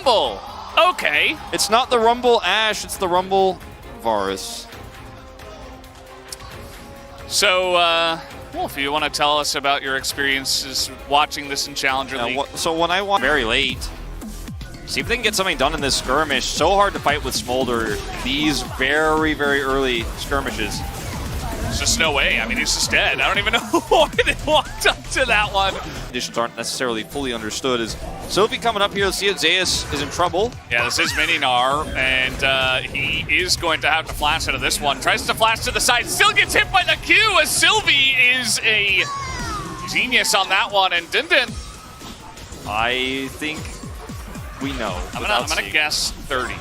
Rumble. Okay. It's not the Rumble Ashe, it's the Rumble Varus. So, well, if you want to tell us about your experiences watching this in Challenger League. So when I watch very late, see if they can get something done in this skirmish. So hard to fight with Smolder these very, very early skirmishes. There's just no way. I mean, he's just dead. I don't even know why they walked up to that one. Conditions aren't necessarily fully understood. As Sylvie coming up here, let's see if Zeus is in trouble. Yeah, this is Mininar, and he is going to have to flash out of this one. Tries to flash to the side, still gets hit by the Q as Sylvie is a genius on that one. And Dindin, I think we know. I'm gonna guess 30.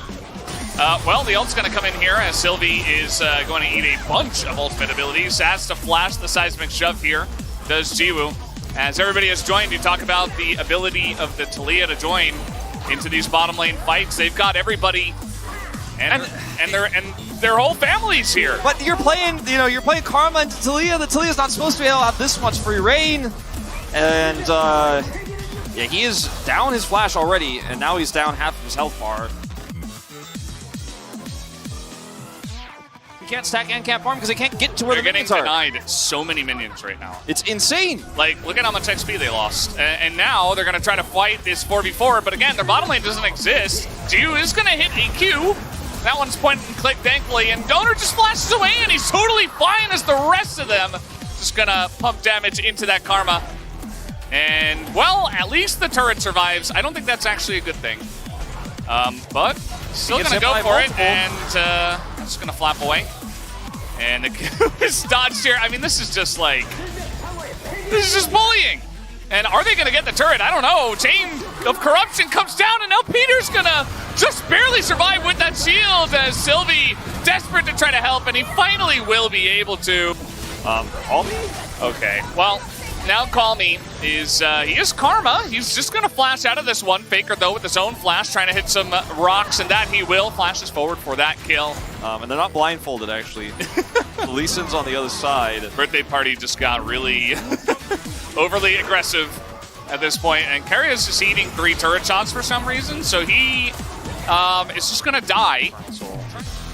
Well, the ult's going to come in here as Sylvie is going to eat a bunch of ultimate abilities. Has to flash the seismic shove here, does Jiwoo. As everybody has joined, you talk about the ability of the Taliyah to join into these bottom lane fights. They've got everybody and their whole families here. But you're playing, you're playing Karma into Taliyah. The Taliyah's not supposed to be able to have this much free reign. And yeah, he is down his flash already, and now he's down half of his health bar. He can't stack and can't farm because they can't get to where the minions are. They're getting denied so many minions right now. It's insane. Like, look at how much XP they lost. And now they're going to try to fight this 4v4, but again, their bottom lane doesn't exist. Jiu is going to hit a Q. That one's point and click, thankfully, and Donor just flashes away, and he's totally fine as the rest of them just going to pump damage into that Karma. And, well, at least the turret survives. I don't think that's actually a good thing. But still going to go for it, and just going to flap away. And the Q is dodged here. I mean, this is just like, this is just bullying. And are they going to get the turret? I don't know. Chain of Corruption comes down, and now Peter's going to just barely survive with that shield as Sylvie desperate to try to help, and he finally will be able to. Call me? Okay, well, now Call Me is, he is Karma. He's just going to flash out of this one. Faker, though, with his own flash, trying to hit some rocks, and that he will. Flashes forward for that kill. And they're not blindfolded, actually. Lee Sin's on the other side. Birthday Party just got really overly aggressive at this point, and Keria is just eating 3 turret shots for some reason, so he is just going to die.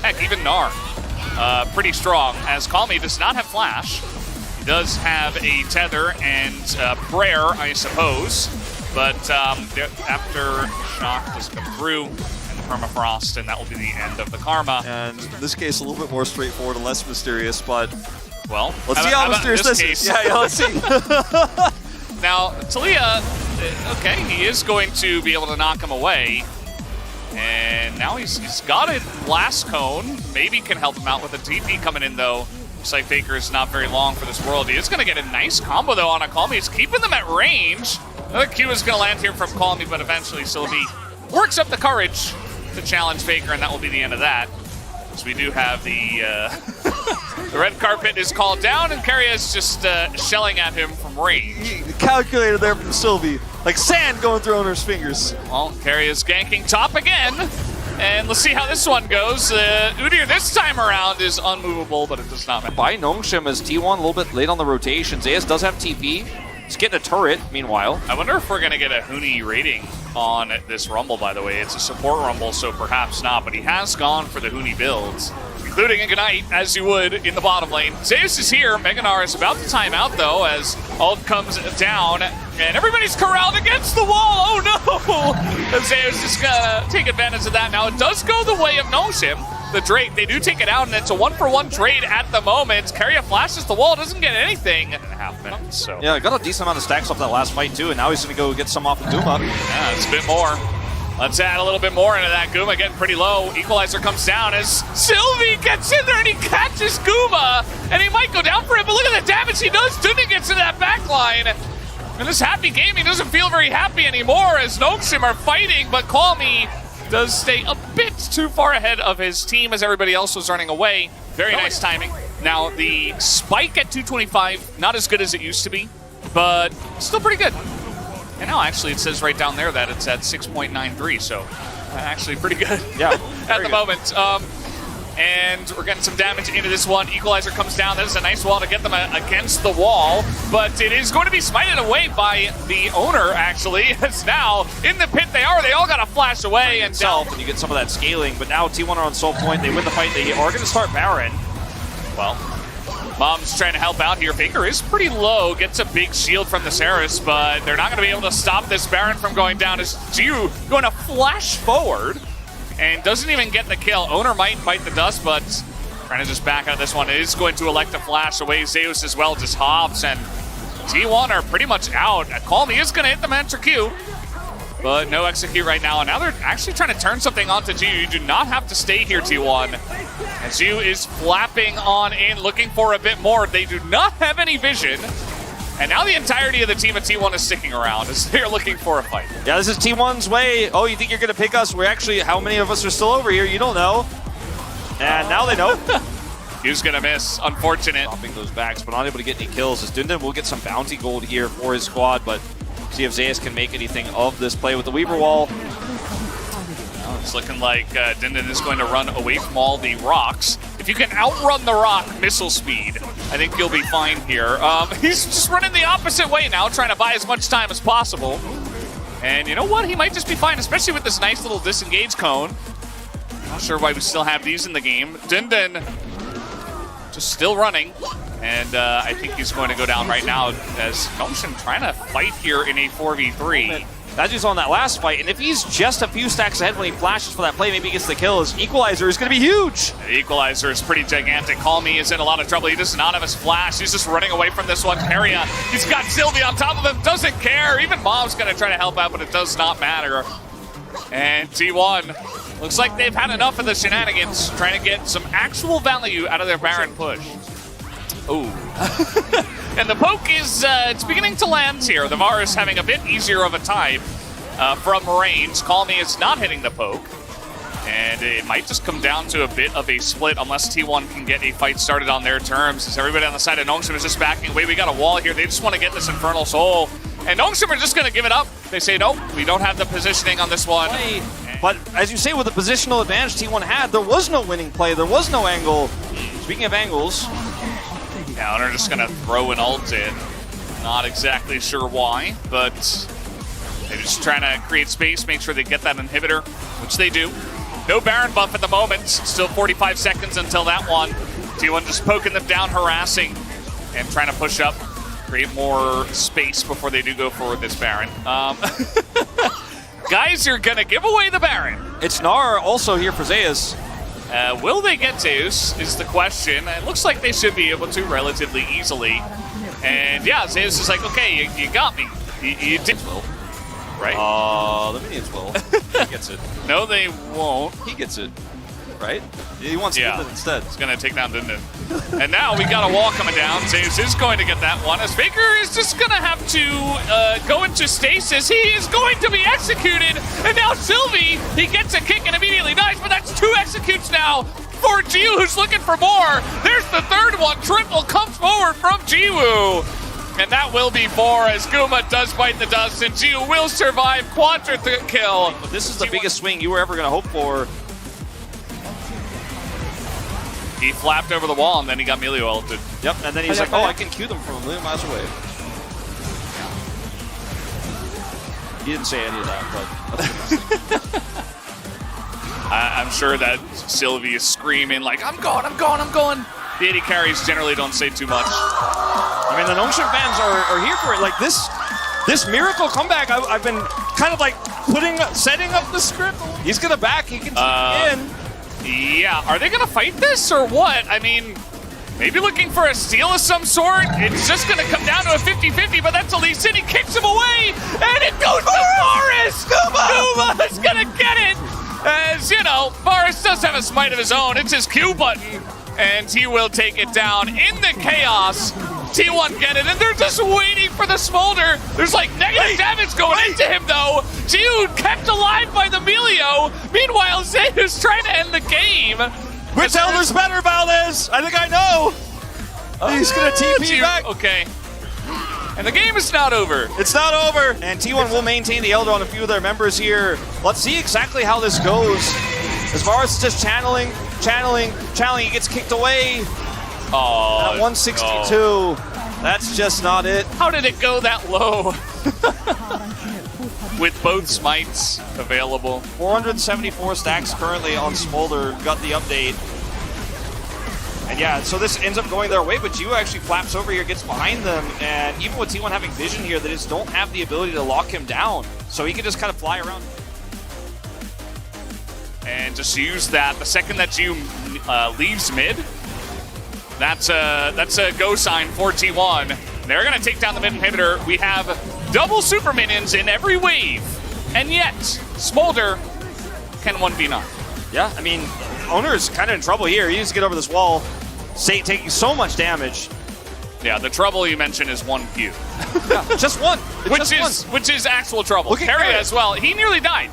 Heck, even Gnar. Pretty strong, as Call Me does not have flash. He does have a tether and prayer, I suppose, but after Shock does come through, and the permafrost, and that will be the end of the Karma. And in this case, a little bit more straightforward and less mysterious, but well, let's see how mysterious this is. Yeah, let's see. Now, Taliyah, okay, he is going to be able to knock him away. And now he's got a blast cone. Maybe can help him out with a TP coming in, though. Looks like Faker is not very long for this world. He is going to get a nice combo, though, on a Call Me. He's keeping them at range. Another Q is going to land here from Call Me, but eventually Sylvie works up the courage to challenge Faker, and that will be the end of that. So we do have the the red carpet is called down, and Keria is just shelling at him from range. Calculated there from Sylvie. Like sand going through Owner's fingers. Well, Keria's ganking top again. And let's see how this one goes. Udyr this time around is unmovable, but it does not matter. By Nongshim as T1 a little bit late on the rotation. Zeus does have TP. He's getting a turret, meanwhile. I wonder if we're going to get a Huni rating on this Rumble, by the way. It's a support Rumble, so perhaps not, but he has gone for the Huni builds, including Ignite, as you would in the bottom lane. Zeus is here. Meganar is about to time out, though, as ult comes down, and everybody's corralled against the wall. Oh, no! Zeus is going to take advantage of that. Now, it does go the way of Noshim. The Drake, they do take it out, and it's a 1-for-1 trade at the moment. Keria flashes the wall, doesn't get anything. 2.5 minutes, so. Yeah, got a decent amount of stacks off that last fight, too, and now he's going to go get some off of Guma. Yeah, it's a bit more. Let's add a little bit more into that. Guma getting pretty low. Equalizer comes down as Sylvie gets in there and he catches Guma. And he might go down for it, but look at the damage he does. Tuna gets in that back line. And this Happy Gaming doesn't feel very happy anymore as Nongshim are fighting, but Call Me does stay a bit too far ahead of his team as everybody else was running away. Very nice timing. Now, the spike at 225, not as good as it used to be, but still pretty good. And now, actually, it says right down there that it's at 6.93, so actually pretty good yeah, at the moment. And we're getting some damage into this one. Equalizer comes down. That is a nice wall to get them against the wall. But it is going to be smited away by the owner, actually. As now, in the pit they are. They all got to flash away. And you get some of that scaling. But now T1 are on soul point. They win the fight. They are going to start Baron. Well, Mom's trying to help out here. Faker is pretty low. Gets a big shield from the Ceres. But they're not going to be able to stop this Baron from going down. As Jiu going to flash forward. And doesn't even get the kill. Owner might bite the dust, but trying to just back out this one. Is going to elect to flash away Zeus as well, just Hobbs, and T1 are pretty much out. Call Me is going to hit the Mantra Q, but no execute right now. And now they're actually trying to turn something onto Jiu. You do not have to stay here, T1. And Jiu is flapping on in, looking for a bit more. They do not have any vision. And now the entirety of the team at T1 is sticking around as they're looking for a fight. Yeah, this is T1's way. Oh, you think you're going to pick us? We're actually, how many of us are still over here? You don't know. And now they know. Who's going to miss? Unfortunate. Dropping those backs, but not able to get any kills. As Dundon will get some bounty gold here for his squad, but see if Zeus can make anything of this play with the Weaver Wall. It's looking like Dindon is going to run away from all the rocks. If you can outrun the rock missile speed, I think you'll be fine here. He's just running the opposite way now, trying to buy as much time as possible. And you know what? He might just be fine, especially with this nice little disengage cone. Not sure why we still have these in the game. Dindon just still running. And I think he's going to go down right now as Notion trying to fight here in a 4v3. That's just on that last fight, and if he's just a few stacks ahead when he flashes for that play, maybe he gets the kill. His equalizer is going to be huge. The equalizer is pretty gigantic. Call Me is in a lot of trouble. He does not have his flash. He's just running away from this one. Keria, he's got Sylvie on top of him, doesn't care. Even Mom's going to try to help out, but it does not matter. And T1, looks like they've had enough of the shenanigans, trying to get some actual value out of their Baron push. Ooh. And the poke is it's beginning to land here. The Var is having a bit easier of a time from range. Call Me is not hitting the poke. And it might just come down to a bit of a split unless T1 can get a fight started on their terms. As everybody on the side of Nongshim is just backing away. We got a wall here. They just want to get this Infernal Soul. And Nongshim are just going to give it up. They say, nope, we don't have the positioning on this one. But as you say, with the positional advantage T1 had, there was no winning play. There was no angle. Speaking of angles... Yeah, they're just going to throw an ult in. Not exactly sure why, but they're just trying to create space, make sure they get that inhibitor, which they do. No Baron buff at the moment. Still 45 seconds until that one. T1 just poking them down, harassing, and trying to push up, create more space before they do go forward this Baron. Guys are going to give away the Baron. It's Gnar also here for Zeus. Will they get Zeus is the question. It looks like they should be able to relatively easily. And yeah, Zeus is like, okay, you got me. You did. Will. Right? The minions will. He gets it. No, they won't. He gets it. Right? He wants Dindon instead. He's going to take down Dindon. And now we got a wall coming down. Zeus is going to get that one. As Faker is just going to have to go into stasis. He is going to be executed. And now Sylvie, he gets a kick and immediately dies. But that's 2 executes now for Jiwoo, who's looking for more. There's the third one. Triple comes forward from Jiwoo. And that will be 4 as Guma does bite the dust. And Jiwoo will survive. Quadra kill. But this is the biggest swing you were ever going to hope for. He flapped over the wall, and then he got melee ulted. Yep, and then he's like, oh, I can Q them from a million miles away. He didn't say any of that, but... I'm sure that Sylvie is screaming like, I'm going, I'm going, I'm going. The AD carries generally don't say too much. I mean, the Nongshim fans are here for it. Like, this miracle comeback, I've been kind of like setting up the script. He's going to back, he can in. Yeah, are they going to fight this or what? I mean, maybe looking for a steal of some sort. It's just going to come down to a 50-50, but that's Elise in. He kicks him away, and it goes to Boris! Guma is going to get it! As, you know, Boris does have a smite of his own. It's his Q button, and he will take it down in the chaos. T1 get it, and they're just waiting for the smolder. There's like negative damage going into him, though. Jiwoo kept alive by the Melio. Meanwhile, Zeus trying to end the game. Which Elder's better about this? I think I know. He's going to TP back. Okay. And the game is not over. It's not over. And T1 will maintain the Elder on a few of their members here. Let's see exactly how this goes. As far as just channeling, channeling, he gets kicked away. Oh, At 162, no. that's just not it. How did it go that low? With both smites available. 474 stacks currently on Smolder, got the update. And yeah, so this ends up going their way, but Gio actually flaps over here, gets behind them, and even with T1 having vision here, they just don't have the ability to lock him down. So he can just kind of fly around. And just use that. The second that Gio leaves mid, that's a go sign for T1. They're going to take down the mid inhibitor. We have double super minions in every wave, and yet Smolder can 1v9. Yeah, I mean, Owner's kind of in trouble here. He needs to get over this wall. Sate taking so much damage. Yeah, the trouble you mentioned is 1Q. Yeah, just one. Which is actual trouble. Look at Keria as well. He nearly died.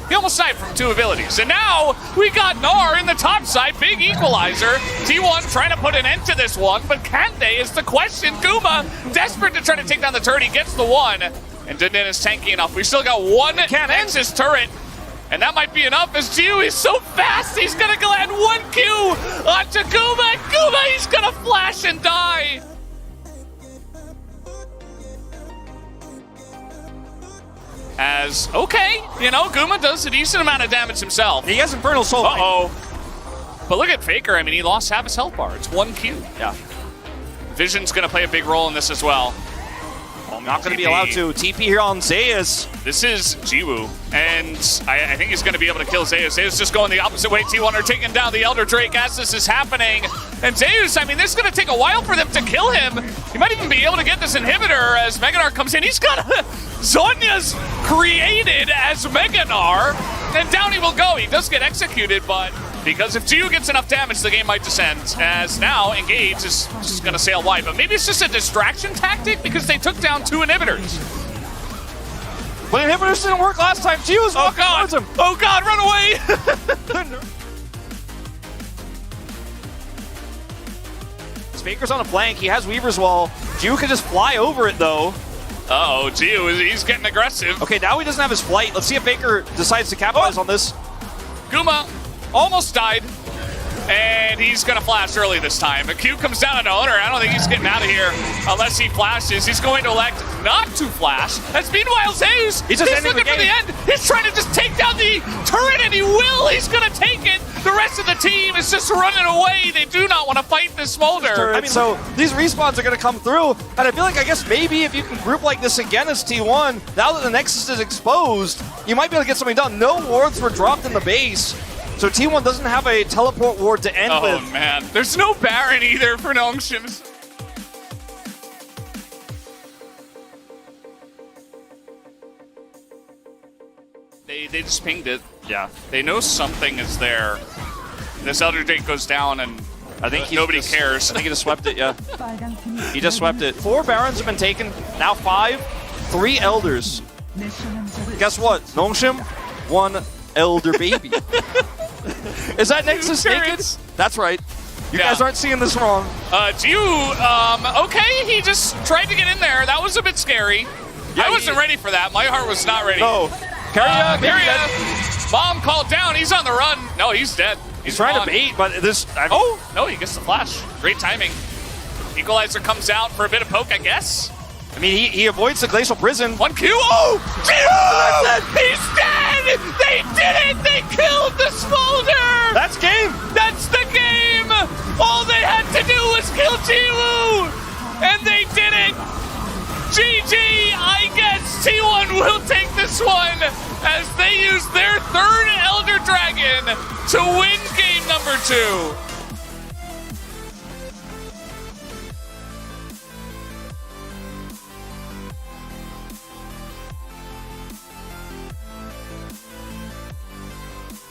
He almost died from 2 abilities. And now we got Gnar in the top side. Big equalizer. T1 trying to put an end to this one, but can they is the question. Guma desperate to try to take down the turret. He gets the one. And Dindin is tanky enough. We still got one Nexus turret. And that might be enough as Gio is so fast. He's going to land 1Q onto Guma. Guma, he's going to flash and die. As, okay, you know, Guma does a decent amount of damage himself. He has Infernal Soul. Uh-oh. But look at Faker. I mean, he lost half his health bar. It's 1Q. Yeah. Vision's going to play a big role in this as well. Not going to be allowed to. TP here on Zeus. This is Jiwoo, and I think he's going to be able to kill Zeus. Zeus just going the opposite way. T1 are taking down the Elder Drake as this is happening. And Zeus, I mean, this is going to take a while for them to kill him. He might even be able to get this inhibitor as Meganar comes in. He's got Zonya's created as Meganar, and down he will go. He does get executed, but because if Jiwoo gets enough damage, the game might descend, as now Engage is just going to sail wide. But maybe it's just a distraction tactic because they took down 2 inhibitors. But inhibitors didn't work last time. Jiwoo's walking towards him. Oh God, run away! Faker's on a flank. He has Weaver's Wall. Jiwoo can just fly over it, though. Uh-oh, Jiwoo, he's getting aggressive. Okay, now he doesn't have his flight. Let's see if Faker decides to capitalize on this. Guma almost died, and he's going to flash early this time. A Q comes down on Owner. I don't think he's getting out of here unless he flashes. He's going to elect not to flash. That's meanwhile Zeus. He's looking for the end. He's trying to just take down the turret, and he will. He's going to take it. The rest of the team is just running away. They do not want to fight this Smolder. I mean, so these respawns are going to come through, and I feel like, I guess maybe if you can group like this again as T1, now that the Nexus is exposed, you might be able to get something done. No wards were dropped in the base. So T1 doesn't have a teleport ward to end with. Oh man, there's no Baron either for Nongshim. They just pinged it. Yeah. They know something is there. This Elder Drake goes down and I think nobody cares. I think he just swept it, yeah. He just swept it. 4 Barons have been taken, now 5, 3 Elders. Guess what? Nongshim, 1 Elder baby. Is that Nexus naked? That's right. You guys aren't seeing this wrong. Jiwoo, okay, he just tried to get in there. That was a bit scary. Yeah, I wasn't ready for that. My heart was not ready. No. Keria, Bomb called down. He's on the run. No, he's dead. He's trying to bait, but this... Oh, no, he gets the flash. Great timing. Equalizer comes out for a bit of poke, I guess. I mean, he avoids the Glacial Prison. 1Q. Oh! Jiwoo! He's dead! They did it! They killed the Smolder! That's game! That's the game! All they had to do was kill Jiwoo! And they did it! GG! I guess T1 will take this one as they use their 3rd Elder Dragon to win game number 2.